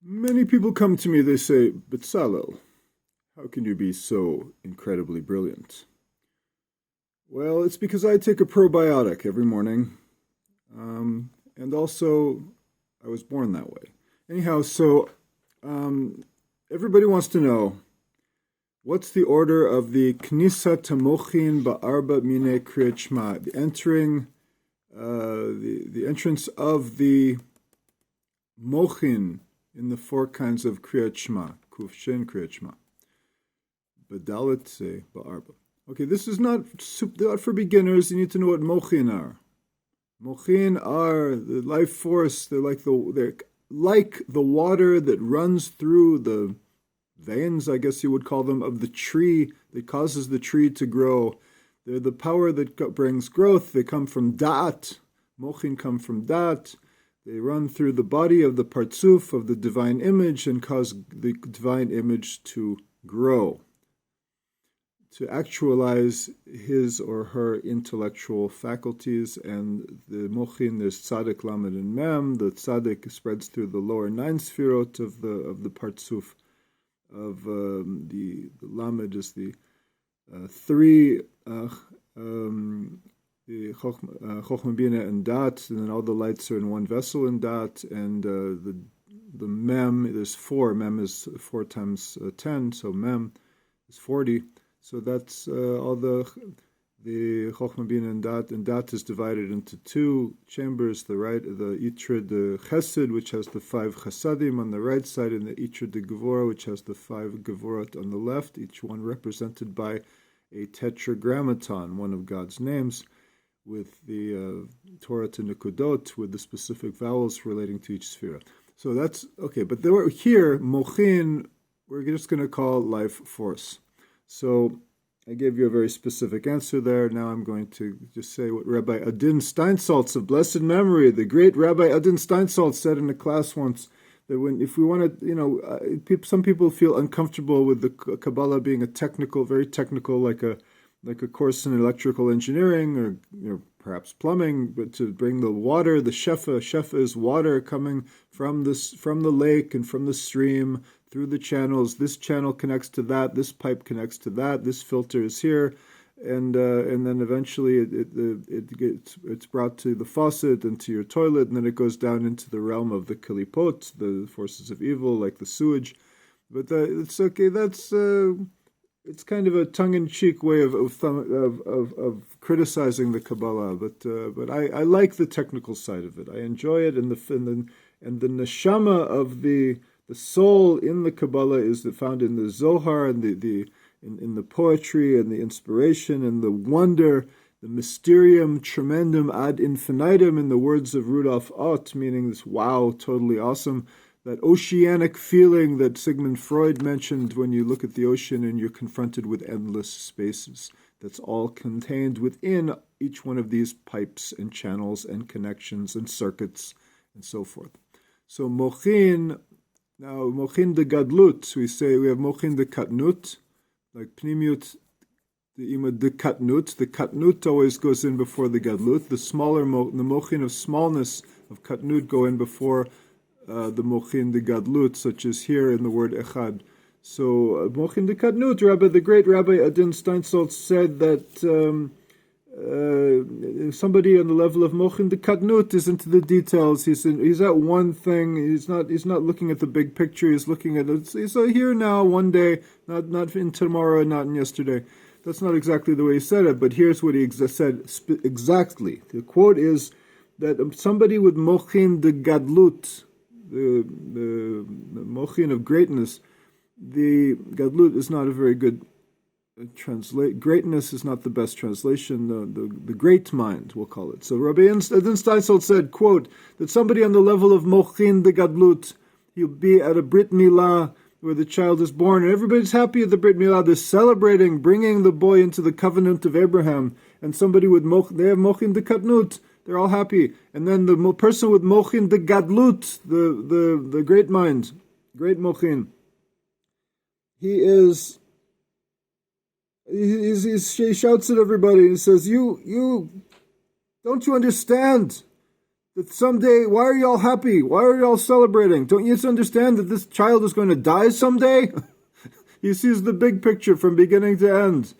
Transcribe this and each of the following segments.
Many people come to me, they say, Betzalel, how can you be so incredibly brilliant? Well, it's because I take a probiotic every morning. And also, I was born that way. Anyhow, um, everybody wants to know what's the order of the Knisa Tamochin Ba'arba Mine Kriyat Shema, the entering, the entrance of the Mochin in the four kinds of Kriyat Shema, Kuf Shin Kriyat Shema. Badalit Se Ba'arba. Okay, this is not for beginners. You need to know what Mochin are. Mochin are the life force. They're like the water that runs through the veins, I guess you would call them, of the tree that causes the tree to grow. They're the power that brings growth. They come from Da'at. Mochin come from Da'at. They run through the body of the Partzuf, of the divine image, and cause the divine image to grow, to actualize his or her intellectual faculties. And the Mochin, there's Tzaddik, Lamed, and Mem. The Tzaddik spreads through the lower nine sfirot of the Partzuf. Of the Lamed is the three the Chochmah, Bina, and Dat, and then all the lights are in one vessel in Dat, and the Mem, there's four. Mem is 4 times 10, so Mem is 40. So that's all the Chochmah, Bina, and Dat is divided into two chambers. The Itra de Chesed, which has the 5 Chesadim on the right side, and the Itra de Gevurah, which has the 5 Gevurot on the left, each one represented by a tetragrammaton, one of God's names, with the Torah to Nikudot, with the specific vowels relating to each sphere. So that's okay, but here, Mochin, we're just going to call life force. So I gave you a very specific answer there. Now I'm going to just say what Rabbi Adin Steinsaltz of blessed memory, the great Rabbi Adin Steinsaltz, said in a class once, that if we want to, some people feel uncomfortable with the Kabbalah being very technical, like a course in electrical engineering or perhaps plumbing, but to bring the water, the shefa is water coming from the lake and from the stream through the channels. This channel connects to that. This pipe connects to that. This filter is here, and then eventually it's brought to the faucet and to your toilet, and then it goes down into the realm of the kalipot, the forces of evil, like the sewage. But it's okay. That's it's kind of a tongue-in-cheek way of criticizing the Kabbalah. But I like the technical side of it. I enjoy it, and the neshama of the soul in the Kabbalah is found in the Zohar and in the poetry and the inspiration and the wonder, the mysterium tremendum ad infinitum, in the words of Rudolf Ott, meaning this wow, totally awesome, that oceanic feeling that Sigmund Freud mentioned when you look at the ocean and you're confronted with endless spaces. That's all contained within each one of these pipes and channels and connections and circuits and so forth. So Mochin de Gadlut, we have Mochin de Katnut, like Pnimiut, the Ima de Katnut. The Katnut always goes in before the Gadlut. The Mochin of smallness of Katnut go in before the Mochin de Gadlut, such as here in the word Echad. So Mochin de Katnut, the great Rabbi Adin Steinsaltz said that somebody on the level of Mochin de Katnut is into the details. He's at one thing. He's not looking at the big picture. He's looking at it. He's here now, one day, not in tomorrow, not in yesterday. That's not exactly the way he said it, but here's what he said exactly. The quote is that somebody with Mochin de Gadlut, the Mochin of greatness, the Gadlut is not a very good greatness is not the best translation. The great mind, we'll call it. So Rabbi Adin Steinsaltz said, quote, that somebody on the level of Mochin de Gadlut, he'll be at a Brit Milah where the child is born, and everybody's happy at the Brit Milah. They're celebrating, bringing the boy into the covenant of Abraham. And somebody with they have Mochin de Katnut, they're all happy. And then the person with Mochin de Gadlut, the great mind, great Mochin, he shouts at everybody and says, you don't you understand But someday, why are y'all happy? Why are y'all celebrating? Don't you understand that this child is going to die someday? He sees the big picture from beginning to end.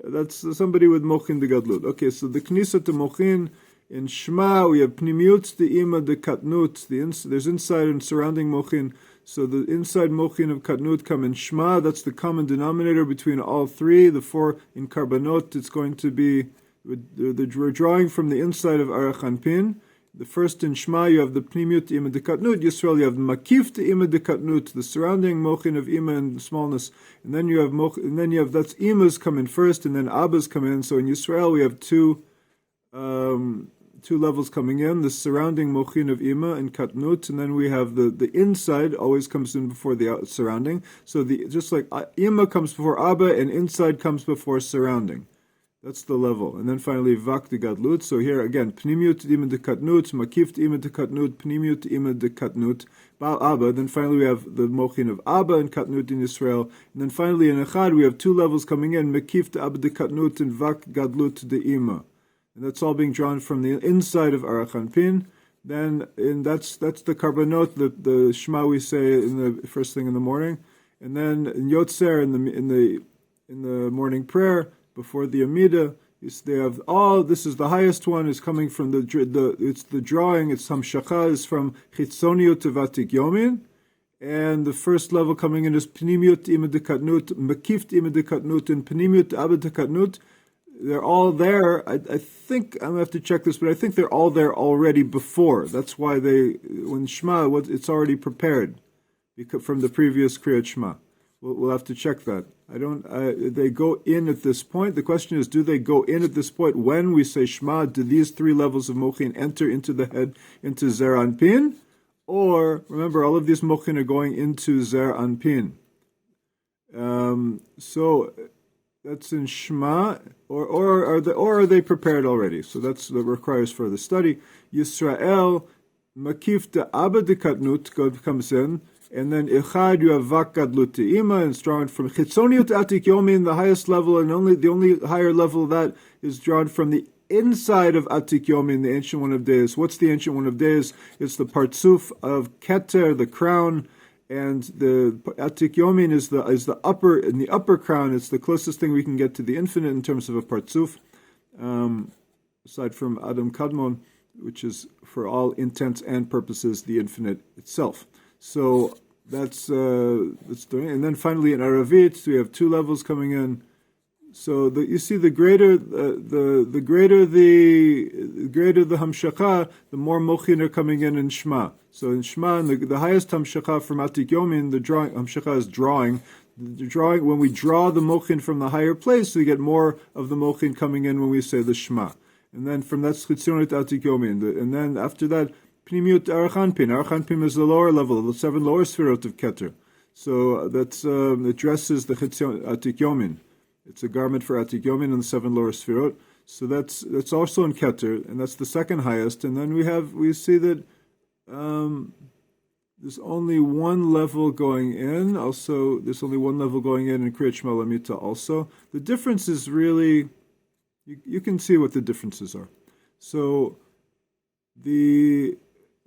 That's somebody with mochin de gadlut. Okay, so the knisa to mochin in Shema we have pnimiut de ima de katnut. There's inside and surrounding mochin. So the inside mochin of katnut come in Shema. That's the common denominator between all three. The four in Kavvanot, it's going to be we're drawing from the inside of Arachanpin. The first in Shema, you have the Pnimiut Ima de Katnut. Yisrael, you have Makif de Ima de Katnut, the surrounding mochin of Ima and smallness. And then you have that's Imas come in first, and then Abbas come in. So in Yisrael, we have two levels coming in: the surrounding mochin of Ima and Katnut, and then we have the inside always comes in before the surrounding. So just like Ima comes before Abba, and inside comes before surrounding. That's the level. And then finally, Vak de Gadlut. So here again, Pnimiut Ima de Katnut, Makif Ima de Katnut, Pnimiut Ima de Katnut, Baal Abba. Then finally we have the mochin of Abba and Katnut in Israel. And then finally in Echad we have two levels coming in, Makif de Abba de Katnut and Vak Gadlut de Ima. And that's all being drawn from the inside of Arachanpin. Then that's the Kavvanot, the Shema we say in the first thing in the morning. And then in Yotzer in the morning prayer, before the Amida, they have this is the highest one, is coming from it's the drawing, it's Hamshacha, is from Chitzoniut to Vatik Yomin, and the first level coming in is Pnimiut Ima de Katnut, Makift Ima de Katnut, and Pnimiut Abba de Katnut. They're all there. I think, I'm going to have to check this, but I think they're all there already before. That's why when Shema, it's already prepared from the previous Kriyat Shema. We'll have to check that. They go in at this point. The question is, do they go in at this point when we say Shema? Do these three levels of mochin enter into the head, into Zer Anpin? Or, remember, all of these mochin are going into Zer Anpin. So that's in Shema, or are they prepared already? So that requires further study. Yisrael, Makif de Abba de Katnut comes in. And then Echad, you have Vak Gadlut Te'ima, and it's drawn from Chitzoniut Atik Yomin, the highest level, and the only higher level of that is drawn from the inside of Atik Yomin, the Ancient One of Days. What's the Ancient One of Days? It's the Partsuf of Keter, the crown, and the Atik Yomin is the upper, in the upper crown. It's the closest thing we can get to the infinite in terms of a Partsuf, aside from Adam Kadmon, which is for all intents and purposes the infinite itself. So that's doing it. And then finally in Aravit we have two levels coming in. So you see the greater the greater the Hamshacha, the more mochin are coming in Shema. So in Shema, the highest Hamshacha from Atik Yomin, the drawing Hamshacha is drawing. The drawing, when we draw the mochin from the higher place, we get more of the mochin coming in when we say the Shema. And then from that's Chitzionit Atik Yomin. And then after that, Pnimiut Arachanpin. Arachanpin is the lower level, the 7 lower sfirot of Keter. So that's it dresses the Chitzion Atik Yomin. It's a garment for Atik Yomin and the 7 lower sfirot. So that's also in Keter, and that's the second highest. And then we see that there's only one level going in. Also, there's only one level going in Kriyat Shema Lamita. Also, the difference is really you can see what the differences are. So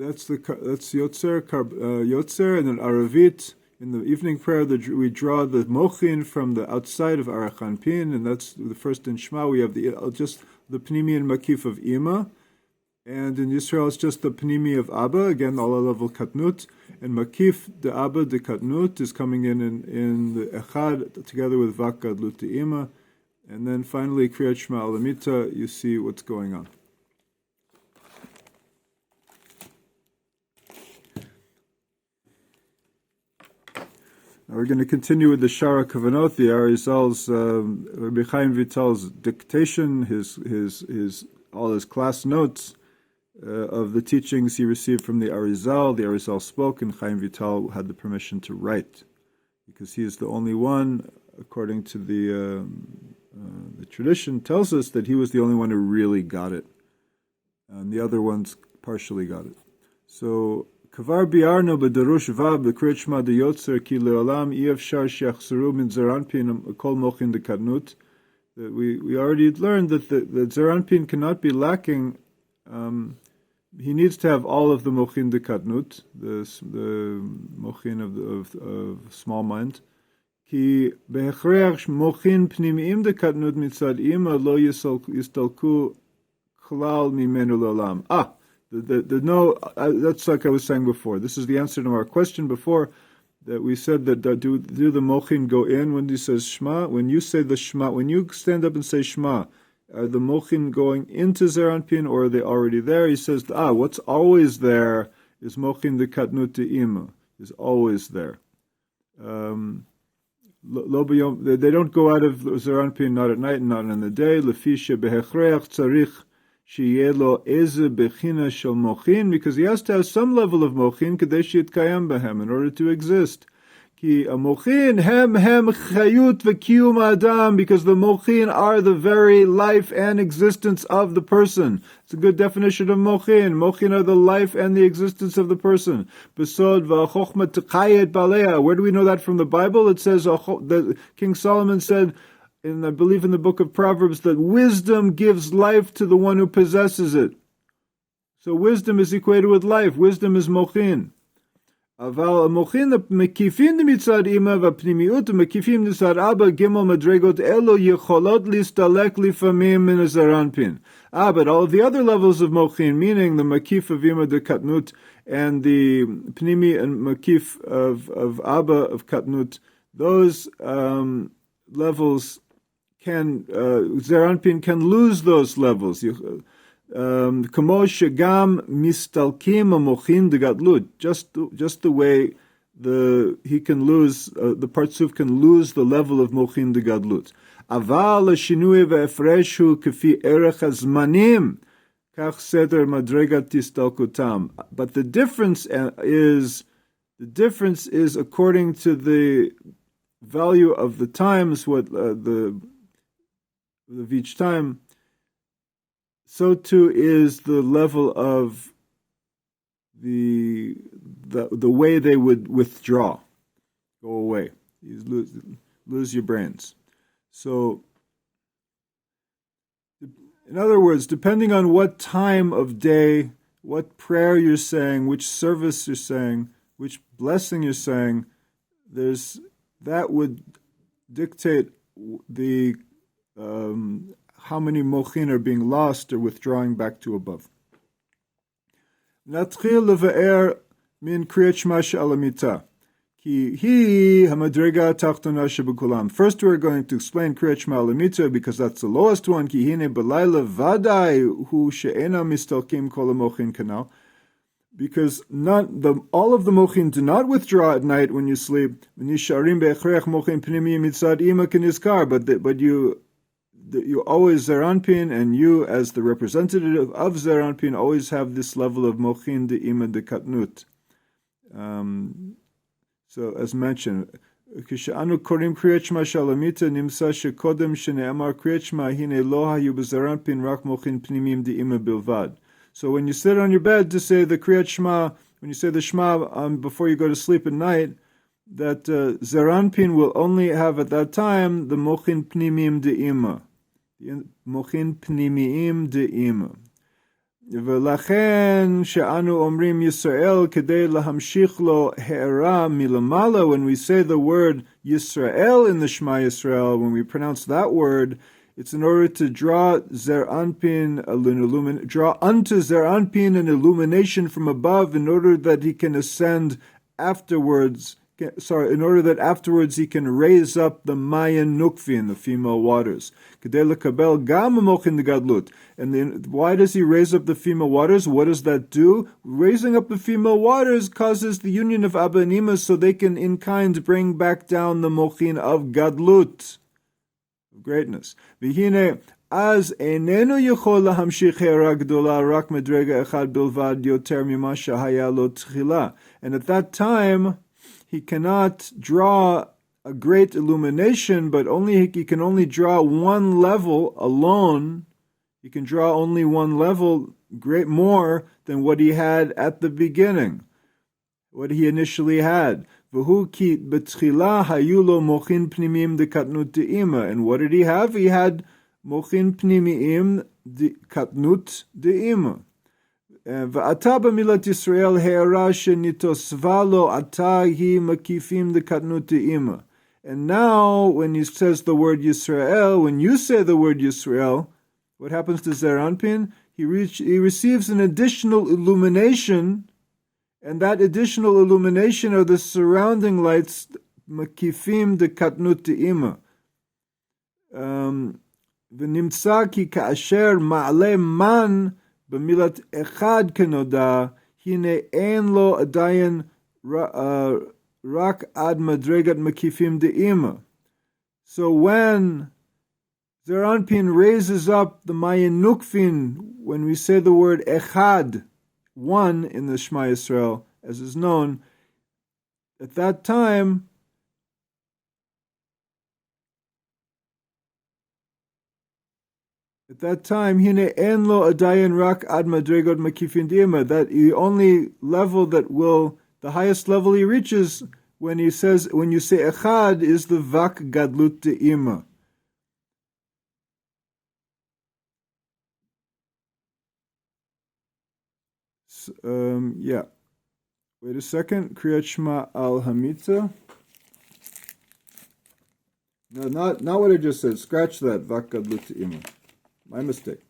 that's Yotzer, Yotzer, and then Aravit. In the evening prayer, we draw the mochin from the outside of Arachanpin, and that's the first in Shema. We have just the Pnimi and Makif of Ima, and in Yisrael it's just the Pnimi of Abba, again, all level Katnut, and Makif de Abba de Katnut is coming in the Echad together with Vak Gadlut Ima, and then finally Kriyat Shema Alamita. You see what's going on. Now we're going to continue with the Shara Kavvanot, the Arizal's, Rabbi Chaim Vital's dictation, his all his class notes of the teachings he received from the Arizal. The Arizal spoke, and Chaim Vital had the permission to write, because he is the only one, according to the tradition, tells us that he was the only one who really got it, and the other ones partially got it. So. Kvar biarno b'darush vav b'kriyat Shema de Yotzer ki leolam efshar she'achzeru min Zer Anpin kol mochin de Katnut. We already learned that the Zer Anpin cannot be lacking he needs to have all of the mochin de katnut, the mochin of small mind. Ki behechreach mochin pnimiim de katnut mitzad ima lo yistalku klal mimenu l'olam. That's like I was saying before. This is the answer to our question before, that we said that do the mochin go in when he says Shema? When you say the Shema, when you stand up and say Shema, are the mochin going into Zer Anpin or are they already there? He says, what's always there is mochin de katnut ima, is always there. They don't go out of Zer Anpin, not at night and not in the day. Lefisha behechreach tzarich sheyelo eze bechina shel mochin, because he has to have some level of mochin kadei sheyitkayem behem, in order to exist. Ki amochin hem chayut v'kiyum adam, because the mochin are the very life and existence of the person. It's a good definition of mochin. Mochin are the life and the existence of the person. Besod v'chochma t'chayet baleya. Where do we know that from the Bible? It says that King Solomon said, I believe in the book of Proverbs, that wisdom gives life to the one who possesses it. So wisdom is equated with life. Wisdom is mochin. אבל המוחין המקיפים מצד אמא והפנימיות המקיפים מצד אבא ג' מדרגות אלו יכולות להסתלק לפעמים מן הזר אנפין. But all of the other levels of mochin, meaning the makif of Ima de Katnut and the pnimi and makif of Abba of Katnut, those levels can, Zer Anpin can lose those levels. Kamo shegam mistalkim amochin de gatlut. Just the way he can lose, the partsuf can lose the level of mochin de gadlut. Aval shinui ve'efreshu kefi erech hazmanim kach seder madregat tistalkutam. But the difference is according to the value of the times, what of each time. So too is the level of the way they would withdraw, go away. You lose your brains. So, in other words, depending on what time of day, what prayer you're saying, which service you're saying, which blessing you're saying, that would dictate the how many mochin are being lost or withdrawing back to above. Natchil levaer min kriyat shema she'alamita. Ki hi hamadrega tachtona shebekulam. First we're going to explain kriyat shema alamita because that's the lowest one. Ki hine belayla vadai hu she'ena mistalkim kol mochin kanal. Because all of the mochin do not withdraw at night when you sleep. Nisharim be'echrech mochin pnimi mitzad ima keniskar. But you always Zer Anpin, and you, as the representative of Zer Anpin, always have this level of mochin de ima de katnut. So, as mentioned, Kishanu korim kriyat shema shalamita nimsa shekodem shene'amar kriyat shema hine lo hayu b'Zer Anpin rak mochin pnimim de ima bilvad. So, when you sit on your bed to say the kriyat shema, when you say the shema before you go to sleep at night, that Zer Anpin will only have at that time the mochin pnimim de ima. Mochin pnimiim de'ima. V'lachen she'anu omrim Yisrael kedei lahamshich lo he'era milamala. When we say the word Yisrael in the Shema Yisrael, when we pronounce that word, it's in order to draw Zer Anpin, draw unto Zer Anpin an illumination from above, in order that he can ascend afterwards. In order that afterwards he can raise up the Mayan Nukvin, the female waters. And then why does he raise up the female waters? What does that do? Raising up the female waters causes the union of Abba and Ima, so they can in kind bring back down the mochin of Gadlut, of greatness. Az enenu yechol lahamshich hera gdola rak medrega echad bilvad yoter mima shahaya lo tchila. And at that time, he cannot draw a great illumination, but he can only draw one level alone. He can draw only one level, more than what he had at the beginning, what he initially had. V'hu ki b'tchila hayu lo mochin pnimim de katnut de'ima. And what did he have? He had mochin pnimim de katnut de'ima. V'ata b'milat Yisrael he'ara shenitosva lo ata hi makifim dekatnut de'ima. And now, when he says the word Yisrael, when you say the word Yisrael, what happens to Zer Anpin? He receives an additional illumination, and that additional illumination are the surrounding lights, makifim dekatnut de'ima. V'nimtza ki ka'asher ma'ale man b'milat echad kenoda, hine en lo adayan rak ad madregat makifim de'ima. So when Zer Anpin raises up the Mayan Nukvin, when we say the word echad, one in the Shema Yisrael, as is known, at that time, hine en lo adayan rak ad madregot makifin de'ima, that the only level that will, the highest level he reaches when you say echad is the vak gadlut de'ima. Wait a second. Kriyat Shema al Hamita. No, not what I just said. Scratch that. Vak gadlut de'ima. My mistake.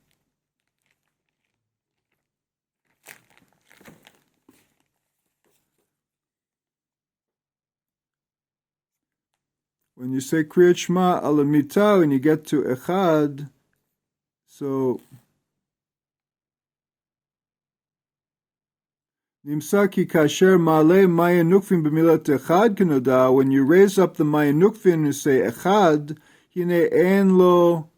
When you say Kriyat Shema al Hamita, when you get to echad, so Nimsaki kasher male Mayan Nukvin b'milat echad kenoda. When you raise up the Mayan Nukvin and say echad, hine en lo.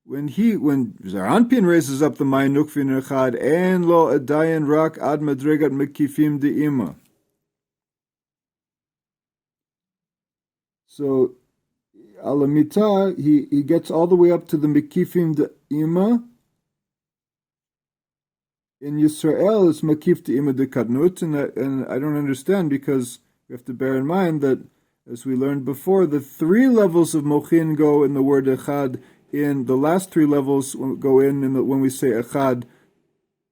When Zer Anpin raises up the Mayan Nukvin echad, en lo adayan rak ad madregat mekifim de'ima. So alamita, he gets all the way up to the mekifim de'ima. In Yisrael, it's makif de'ima dekatnut, and I don't understand, because we have to bear in mind that, as we learned before, the three levels of mochin go in the word echad. In the last three levels go when we say echad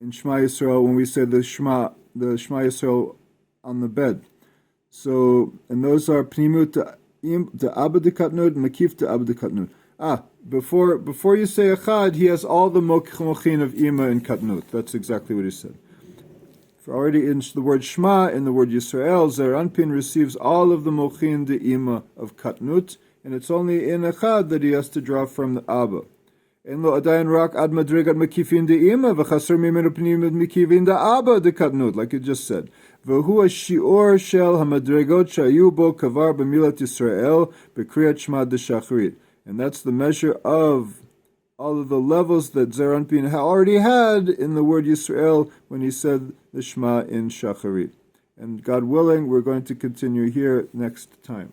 in Shema Yisrael, when we say the Shema Yisrael on the bed. So, and those are pnimut de'aba dekatnut, makif de'aba dekatnut. Before you say echad, he has all the mochin of ima and katnut. That's exactly what he said. For already in the word Shema, in the word Yisrael, Zer Anpin receives all of the mochin de ima of katnut, and it's only in echad that he has to draw from the Abba. En lo adayin rak ad madrigat makifin de ima v'chaser mimenu pnimut mikivin de Abba de katnut, like you just said. V'hu ha-shi'or shel ha-madrigot shayu bo kavar b'milat Yisrael b'kriyat Shema de Shacharit. And that's the measure of all of the levels that Zer Anpin already had in the word Yisrael when he said the Shema in Shacharit. And God willing, we're going to continue here next time.